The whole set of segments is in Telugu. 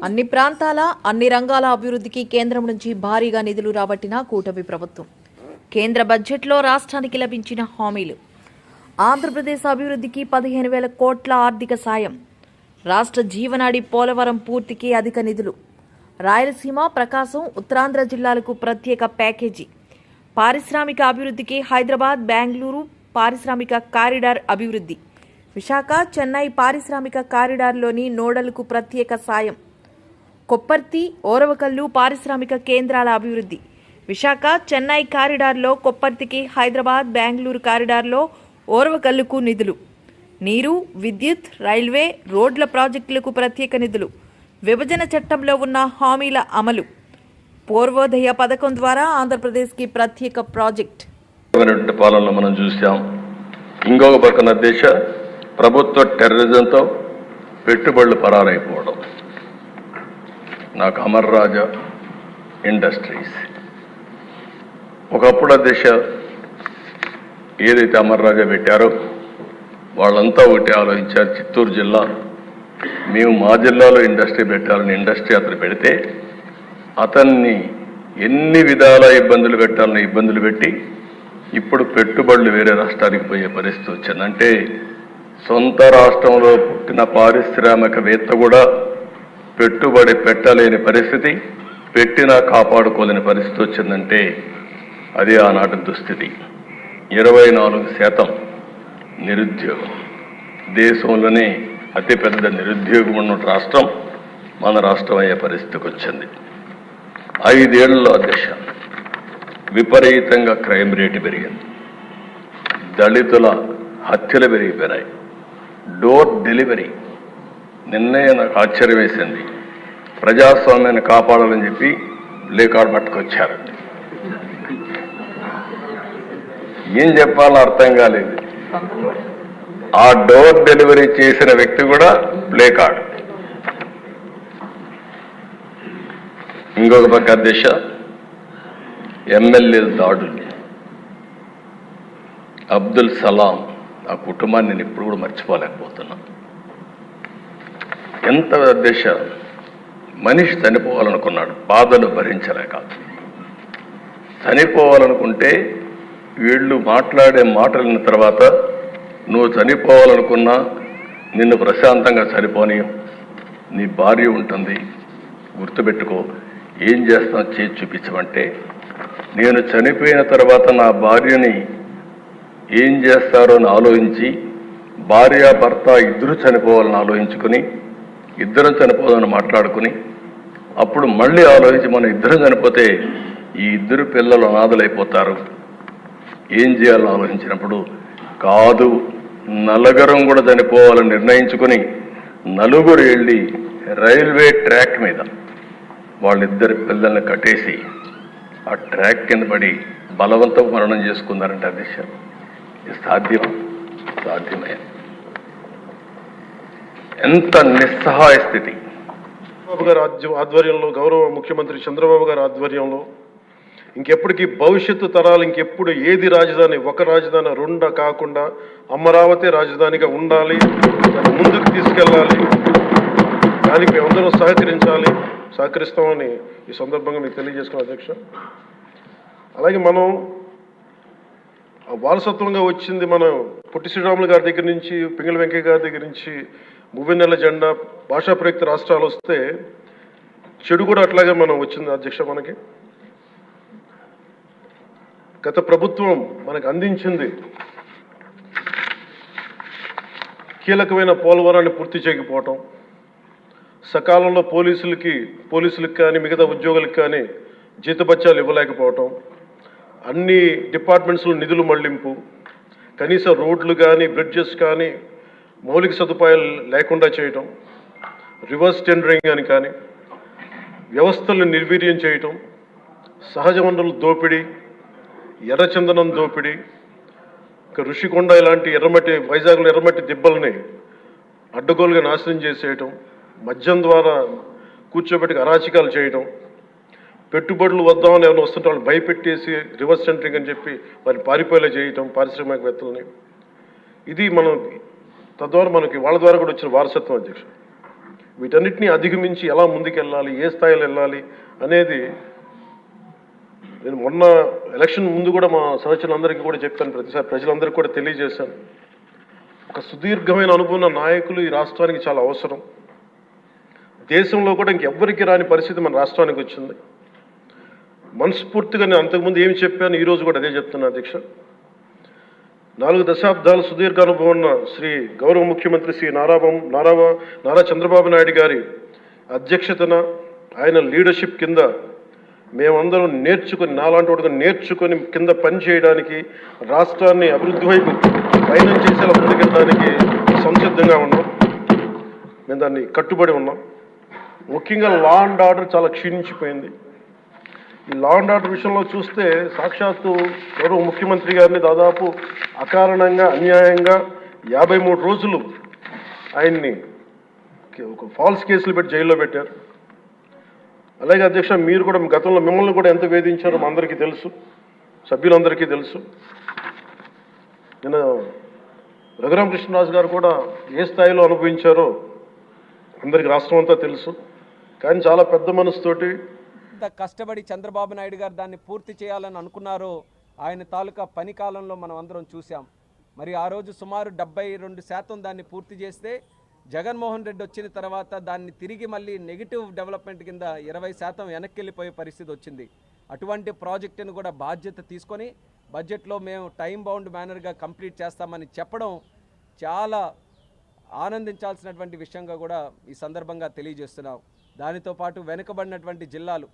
అన్ని ప్రాంతాల అన్ని రంగాల అభివృద్ధికి కేంద్రం నుంచి భారీగా నిధులు రాబట్టిన కూటమి ప్రభుత్వం. కేంద్ర బడ్జెట్లో రాష్ట్రానికి లభించిన హామీలు: ఆంధ్రప్రదేశ్ అభివృద్ధికి 15,000 కోట్ల ఆర్థిక సాయం, రాష్ట్ర జీవనాడి పోలవరం పూర్తికి అధిక నిధులు, రాయలసీమ, ప్రకాశం, ఉత్తరాంధ్ర జిల్లాలకు ప్రత్యేక ప్యాకేజీ, పారిశ్రామిక అభివృద్ధికి హైదరాబాద్, బెంగళూరు పారిశ్రామిక కారిడార్ అభివృద్ధి, విశాఖ, చెన్నై పారిశ్రామిక కారిడార్లోని నోడల్కు ప్రత్యేక సాయం, కొప్పర్తి, ఓరవకల్లు పారిశ్రామిక కేంద్రాల అభివృద్ధి, విశాఖ, చెన్నై కారిడార్లో కొప్పర్తికి, హైదరాబాద్, బెంగళూరు కారిడార్లో ఓరవకల్లుకు నిధులు, నీరు, విద్యుత్, రైల్వే, రోడ్ల ప్రాజెక్టులకు ప్రత్యేక నిధులు, విభజన చట్టంలో ఉన్న హామీల అమలు, పూర్వోదయ పథకం ద్వారా ఆంధ్రప్రదేశ్కి ప్రత్యేక ప్రాజెక్ట్. పాలనలో మనం చూసాం. ఇంకొక పక్కన దేశ ప్రభుత్వ టెర్రరిజంతో పెట్టుబడులు పరారైపోవడం. నాకు అమర్ రాజా ఇండస్ట్రీస్ ఒకప్పుడు దేశ ఏదైతే అమర్ రాజా పెట్టారో వాళ్ళంతా ఒకటి ఆలోచించారు. చిత్తూరు జిల్లా, మేము మా జిల్లాలో ఇండస్ట్రీ పెట్టాలని ఇండస్ట్రీ అతను పెడితే అతన్ని ఎన్ని విధాల ఇబ్బందులు పెట్టాలని ఇబ్బందులు పెట్టి ఇప్పుడు పెట్టుబడులు వేరే రాష్ట్రానికి పోయే పరిస్థితి వచ్చింది. అంటే సొంత రాష్ట్రంలో పుట్టిన పారిశ్రామికవేత్త కూడా పెట్టుబడి పెట్టలేని పరిస్థితి, పెట్టినా కాపాడుకోలేని పరిస్థితి వచ్చిందంటే అది ఆనాటి దుస్థితి. 24% నిరుద్యోగం, దేశంలోనే అతిపెద్ద నిరుద్యోగం ఉన్న రాష్ట్రం మన రాష్ట్రం అయ్యే పరిస్థితికి వచ్చింది. 5 ఏళ్లలో దేశ విపరీతంగా క్రైమ్ రేటు పెరిగింది, దళితుల హత్యలు పెరిగిపోయినాయి, డోర్ డెలివరీ. నిన్నే నాకు ఆశ్చర్యం వేసింది, ప్రజాస్వామ్యాన్ని కాపాడాలని చెప్పి ప్లే కార్డ్ పట్టుకొచ్చారు. ఏం చెప్పాలో అర్థం కాలేదు. ఆ డోర్ డెలివరీ చేసిన వ్యక్తి కూడా ప్లే కార్డ్. ఇంకొక పక్క దిశ ఎమ్మెల్యేల దాడులు. అబ్దుల్ సలాం ఆ కుటుంబాన్ని నేను ఇప్పుడు కూడా మర్చిపోలేకపోతున్నా. ఎంత దేశ మనిషి చనిపోవాలనుకున్నాడు, బాధలు భరించలేక. చనిపోవాలనుకుంటే వీళ్ళు మాట్లాడే మాటలిన తర్వాత నువ్వు చనిపోవాలనుకున్నా నిన్ను ప్రశాంతంగా చనిపోని నీ భార్య ఉంటుంది, గుర్తుపెట్టుకో, ఏం చేస్తావు చేసి చూపించమంటే, నేను చనిపోయిన తర్వాత నా భార్యని ఏం చేస్తారో అని ఆలోచించి భార్య భర్త ఇద్దరు చనిపోవాలని ఆలోచించుకుని ఇద్దరం చనిపోవాలని మాట్లాడుకుని అప్పుడు మళ్ళీ ఆలోచించి మనం ఇద్దరం చనిపోతే ఈ ఇద్దరు పిల్లలు అనాథలైపోతారు, ఏం చేయాలని ఆలోచించినప్పుడు కాదు నలుగురం కూడా చనిపోవాలని నిర్ణయించుకుని నలుగురు వెళ్ళి రైల్వే ట్రాక్ మీద వాళ్ళిద్దరి పిల్లల్ని కట్టేసి ఆ ట్రాక్ కింద పడి బలవంతం మరణం చేసుకున్నారంటే ఆ దిశ సాధ్యమే. ఎంత నిస్సహాయ స్థితి. చంద్రబాబు గారి ఆధ్వర్యంలో, గౌరవ ముఖ్యమంత్రి చంద్రబాబు గారి ఆధ్వర్యంలో ఇంకెప్పటికీ భవిష్యత్తు తరాలు ఇంకెప్పుడు ఏది రాజధాని, ఒక రాజధాని రెండు కాకుండా అమరావతి రాజధానిగా ఉండాలి, ముందుకు తీసుకెళ్ళాలి, దానికి మేమందరం సహకరిస్తామని ఈ సందర్భంగా మీకు తెలియజేసుకున్నాం అధ్యక్ష. అలాగే మనం వారసత్వంగా వచ్చింది, మనం పొట్టి శ్రీరాములు గారి దగ్గర నుంచి, పింగళి వెంకయ్య గారి దగ్గర నుంచి మువ్వెన్నెల జెండా, భాషా ప్రయుక్త రాష్ట్రాలు వస్తే చెడు కూడా అట్లాగే మనం వచ్చింది అధ్యక్ష. మనకి గత ప్రభుత్వం మనకు అందించింది కీలకమైన పోలవరాన్ని పూర్తి చేయకపోవటం, సకాలంలో పోలీసులకు కానీ మిగతా ఉద్యోగులకు కానీ జీతభత్యాలు ఇవ్వలేకపోవటం, అన్ని డిపార్ట్మెంట్స్లో నిధులు మళ్లింపు, కనీస రోడ్లు కానీ బ్రిడ్జెస్ కానీ మౌలిక సదుపాయాలు లేకుండా చేయటం, రివర్స్ టెండరింగ్ అని కానీ వ్యవస్థలను నిర్వీర్యం చేయటం, సహజ వనరుల దోపిడీ, ఎర్రచందనం దోపిడీ, ఋషికొండ ఇలాంటి వైజాగ్లో ఎర్రమట్టి దిబ్బల్ని అడ్డగోలుగా నాశనం చేసేయటం, మద్యం ద్వారా కూర్చోబెట్టి అరాచకాలు చేయటం, పెట్టుబడులు వద్దామని ఎవరైనా వస్తుంటే వాళ్ళు భయపెట్టేసి రివర్స్ టెండరింగ్ అని చెప్పి వారిని పారిపోయేలా చేయటం పారిశ్రామికవేత్తలని. ఇది మనం తద్వారా వాళ్ళ ద్వారా కూడా వచ్చిన వారసత్వం అధ్యక్ష. వీటన్నిటిని అధిగమించి ఎలా ముందుకెళ్ళాలి, ఏ స్థాయిలో వెళ్ళాలి అనేది నేను మొన్న ఎలక్షన్ ముందు కూడా మా సహచరులందరికీ కూడా చెప్పాను, ప్రతిసారి ప్రజలందరికీ కూడా తెలియజేశాను. ఒక సుదీర్ఘమైన అనుభవం ఉన్న నాయకులు ఈ రాష్ట్రానికి చాలా అవసరం. దేశంలో కూడా ఇంకెవ్వరికి రాని పరిస్థితి మన రాష్ట్రానికి వచ్చింది. మనస్ఫూర్తిగా నేను అంతకుముందు ఏమి చెప్పాను, ఈరోజు కూడా అదే చెప్తున్నా అధ్యక్ష. 4 దశాబ్దాల సుదీర్ఘ అనుభవం ఉన్న శ్రీ గౌరవ ముఖ్యమంత్రి శ్రీ నారా చంద్రబాబు నాయుడు గారి అధ్యక్షతన, ఆయన లీడర్షిప్ కింద మేమందరం నేర్చుకుని, నాలాంటి వాడుగా నేర్చుకొని కింద పనిచేయడానికి, రాష్ట్రాన్ని అభివృద్ధి వైపు పయనం చేసేలా ముందుకెళ్ళడానికి సంసిద్ధంగా ఉన్నాం. మేము దాన్ని కట్టుబడి ఉన్నాం. ముఖ్యంగా లా అండ్ ఆర్డర్ చాలా క్షీణించిపోయింది. ఈ లా అండ్ ఆర్డర్ విషయంలో చూస్తే సాక్షాత్తు గౌరవ ముఖ్యమంత్రి గారిని దాదాపు అకారణంగా, అన్యాయంగా 53 రోజులు ఆయన్ని ఒక ఫాల్స్ కేసులు పెట్టి జైల్లో పెట్టారు. అలాగే అధ్యక్ష, మీరు కూడా గతంలో మిమ్మల్ని కూడా ఎంత వేధించారో మా అందరికీ తెలుసు, సభ్యులందరికీ తెలుసు. నిన్న రఘురామకృష్ణరాజు గారు కూడా ఏ స్థాయిలో అనుభవించారో అందరికీ రాష్ట్రం అంతా తెలుసు. కానీ చాలా పెద్ద మనసుతోటి కష్టపడి చంద్రబాబు నాయుడు గారు దాన్ని పూర్తి చేయాలని అనుకున్నారో ఆయన తాలూకా పని కాలంలో మనం అందరం చూసాం. మరి ఆ రోజు సుమారు 72% దాన్ని పూర్తి చేస్తే, జగన్మోహన్ రెడ్డి వచ్చిన తర్వాత దాన్ని తిరిగి మళ్ళీ నెగిటివ్ డెవలప్మెంట్ కింద 20% వెనక్కి వెళ్ళిపోయే పరిస్థితి వచ్చింది. అటువంటి ప్రాజెక్టును కూడా బాధ్యత తీసుకొని బడ్జెట్లో మేము టైం బౌండ్ మేనర్గా కంప్లీట్ చేస్తామని చెప్పడం చాలా ఆనందించాల్సినటువంటి విషయంగా కూడా ఈ సందర్భంగా తెలియజేస్తున్నాం. దానితో పాటు వెనుకబడినటువంటి జిల్లాలు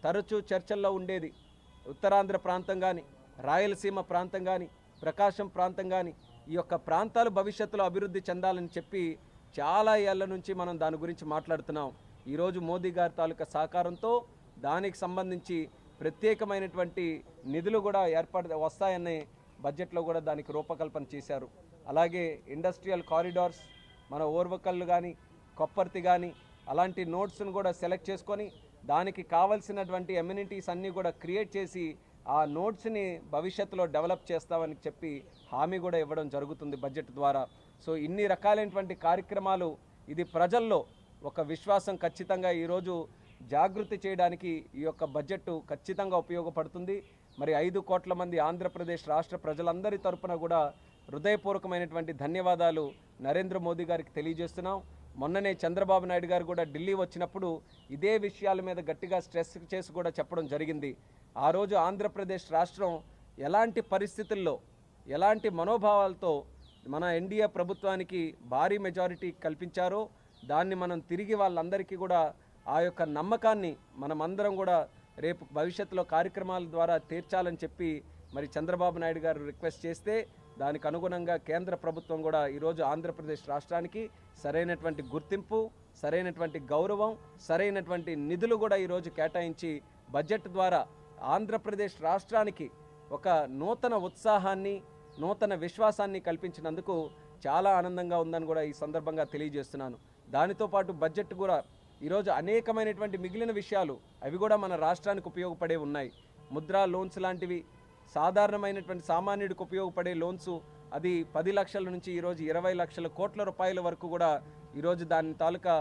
తరచూ చర్చల్లో ఉండేది. ఉత్తరాంధ్ర ప్రాంతం కానీ, రాయలసీమ ప్రాంతం కానీ, ప్రకాశం ప్రాంతం కానీ, ఈ యొక్క ప్రాంతాలు భవిష్యత్తులో అభివృద్ధి చెందాలని చెప్పి చాలా ఏళ్ల నుంచి మనం దాని గురించి మాట్లాడుతున్నాం. ఈరోజు మోదీ గారి తాలూకా సహకారంతో దానికి సంబంధించి ప్రత్యేకమైనటువంటి నిధులు కూడా వస్తాయని బడ్జెట్లో కూడా దానికి రూపకల్పన చేశారు. అలాగే ఇండస్ట్రియల్ కారిడార్స్, మన ఓర్వకల్లు కానీ, కొప్పర్తి కానీ అలాంటి నోట్స్ను కూడా సెలెక్ట్ చేసుకొని దానికి కావాల్సినటువంటి ఎమ్యూనిటీస్ అన్నీ కూడా క్రియేట్ చేసి ఆ నోట్స్ని భవిష్యత్తులో డెవలప్ చేస్తామని చెప్పి హామీ కూడా ఇవ్వడం జరుగుతుంది బడ్జెట్ ద్వారా. సో ఇన్ని రకాలైనటువంటి కార్యక్రమాలు, ఇది ప్రజల్లో ఒక విశ్వాసం ఖచ్చితంగా ఈరోజు జాగృతి చేయడానికి ఈ యొక్క బడ్జెట్ ఖచ్చితంగా ఉపయోగపడుతుంది. మరి 5 కోట్ల మంది ఆంధ్రప్రదేశ్ రాష్ట్ర ప్రజలందరి తరపున కూడా హృదయపూర్వకమైనటువంటి ధన్యవాదాలు నరేంద్ర మోదీ గారికి తెలియజేస్తున్నాం. మొన్ననే చంద్రబాబు నాయుడు గారు కూడా ఢిల్లీ వచ్చినప్పుడు ఇదే విషయాల మీద గట్టిగా స్ట్రెస్ చేసి కూడా చెప్పడం జరిగింది. ఆ రోజు ఆంధ్రప్రదేశ్ రాష్ట్రం ఎలాంటి పరిస్థితుల్లో, ఎలాంటి మనోభావాలతో మన ఎన్డీఏ ప్రభుత్వానికి భారీ మెజారిటీ కల్పించారో దాన్ని మనం తిరిగి వాళ్ళందరికీ కూడా ఆ యొక్క నమ్మకాన్ని మనమందరం కూడా రేపు భవిష్యత్తులో కార్యక్రమాల ద్వారా తీర్చాలని చెప్పి మరి చంద్రబాబు నాయుడు గారు రిక్వెస్ట్ చేస్తే దానికి అనుగుణంగా కేంద్ర ప్రభుత్వం కూడా ఈరోజు ఆంధ్రప్రదేశ్ రాష్ట్రానికి సరైనటువంటి గుర్తింపు, సరైనటువంటి గౌరవం, సరైనటువంటి నిధులు కూడా ఈరోజు కేటాయించి బడ్జెట్ ద్వారా ఆంధ్రప్రదేశ్ రాష్ట్రానికి ఒక నూతన ఉత్సాహాన్ని, నూతన విశ్వాసాన్ని కల్పించినందుకు చాలా ఆనందంగా ఉందని కూడా ఈ సందర్భంగా తెలియజేస్తున్నాను. దానితో పాటు బడ్జెట్ కూడా ఈరోజు అనేకమైనటువంటి మిగిలిన విషయాలు అవి కూడా మన రాష్ట్రానికి ఉపయోగపడే ఉన్నాయి. ముద్రా లోన్స్ లాంటివి, సాధారణమైనటువంటి సామాన్యుడికి ఉపయోగపడే లోన్స్, అది 10 లక్షల నుంచి ఈరోజు 20 లక్షల కోట్ల రూపాయల వరకు కూడా ఈరోజు దాని తాలూకా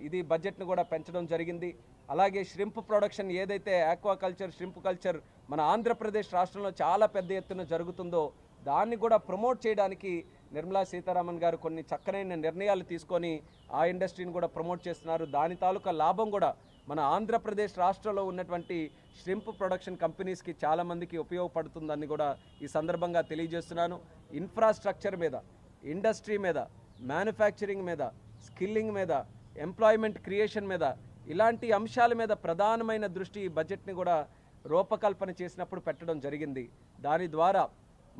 ఇది బడ్జెట్ను కూడా పెంచడం జరిగింది. అలాగే ష్రింప్ ప్రొడక్షన్ ఏదైతే ఆక్వాకల్చర్, ష్రింప్ కల్చర్ మన ఆంధ్రప్రదేశ్ రాష్ట్రంలో చాలా పెద్ద ఎత్తున జరుగుతుందో దాన్ని కూడా ప్రమోట్ చేయడానికి నిర్మలా సీతారామన్ గారు కొన్ని చక్కనైన నిర్ణయాలు తీసుకొని ఆ ఇండస్ట్రీని కూడా ప్రమోట్ చేస్తున్నారు. దాని తాలూకా లాభం కూడా మన ఆంధ్రప్రదేశ్ రాష్ట్రంలో ఉన్నటువంటి ష్రింప్ ప్రొడక్షన్ కంపెనీస్కి చాలామందికి ఉపయోగపడుతుందని కూడా ఈ సందర్భంగా తెలియజేస్తున్నాను. ఇన్ఫ్రాస్ట్రక్చర్ మీద, ఇండస్ట్రీ మీద, మ్యానుఫ్యాక్చరింగ్ మీద, స్కిల్లింగ్ మీద, ఎంప్లాయ్మెంట్ క్రియేషన్ మీద, ఇలాంటి అంశాల మీద ప్రధానమైన దృష్టి ఈ బడ్జెట్ని కూడా రూపకల్పన చేసినప్పుడు పెట్టడం జరిగింది. దాని ద్వారా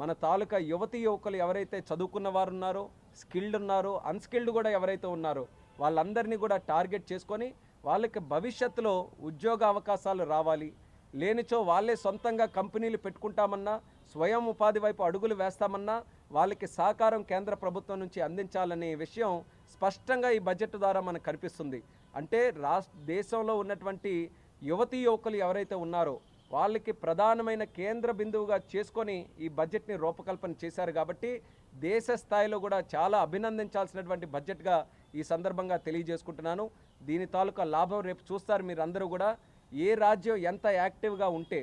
మన తాలూకా యువతీ యువకులు ఎవరైతే చదువుకున్న వారు ఉన్నారో, స్కిల్డ్ ఉన్నారో, అన్స్కిల్డ్ కూడా ఎవరైతే ఉన్నారో వాళ్ళందరినీ కూడా టార్గెట్ చేసుకొని వాళ్ళకి భవిష్యత్తులో ఉద్యోగ అవకాశాలు రావాలి, లేనిచో వాళ్ళే సొంతంగా కంపెనీలు పెట్టుకుంటామన్నా, స్వయం ఉపాధి వైపు అడుగులు వేస్తామన్నా వాళ్ళకి సహకారం కేంద్ర ప్రభుత్వం నుంచి అందించాలనే విషయం స్పష్టంగా ఈ బడ్జెట్ ద్వారా మనకు కనిపిస్తుంది. అంటే దేశంలో ఉన్నటువంటి యువతీ యువకులు ఎవరైతే ఉన్నారో వాళ్ళకి ప్రధానమైన కేంద్ర బిందువుగా చేసుకొని ఈ బడ్జెట్ని రూపకల్పన చేశారు. కాబట్టి దేశ స్థాయిలో కూడా చాలా అభినందించాల్సినటువంటి బడ్జెట్గా ఈ సందర్భంగా తెలియజేసుకుంటున్నాను. దీని తాలూకా లాభం రేపు చూస్తారు మీరు అందరూ కూడా. ఏ రాజ్యం ఎంత యాక్టివ్గా ఉంటే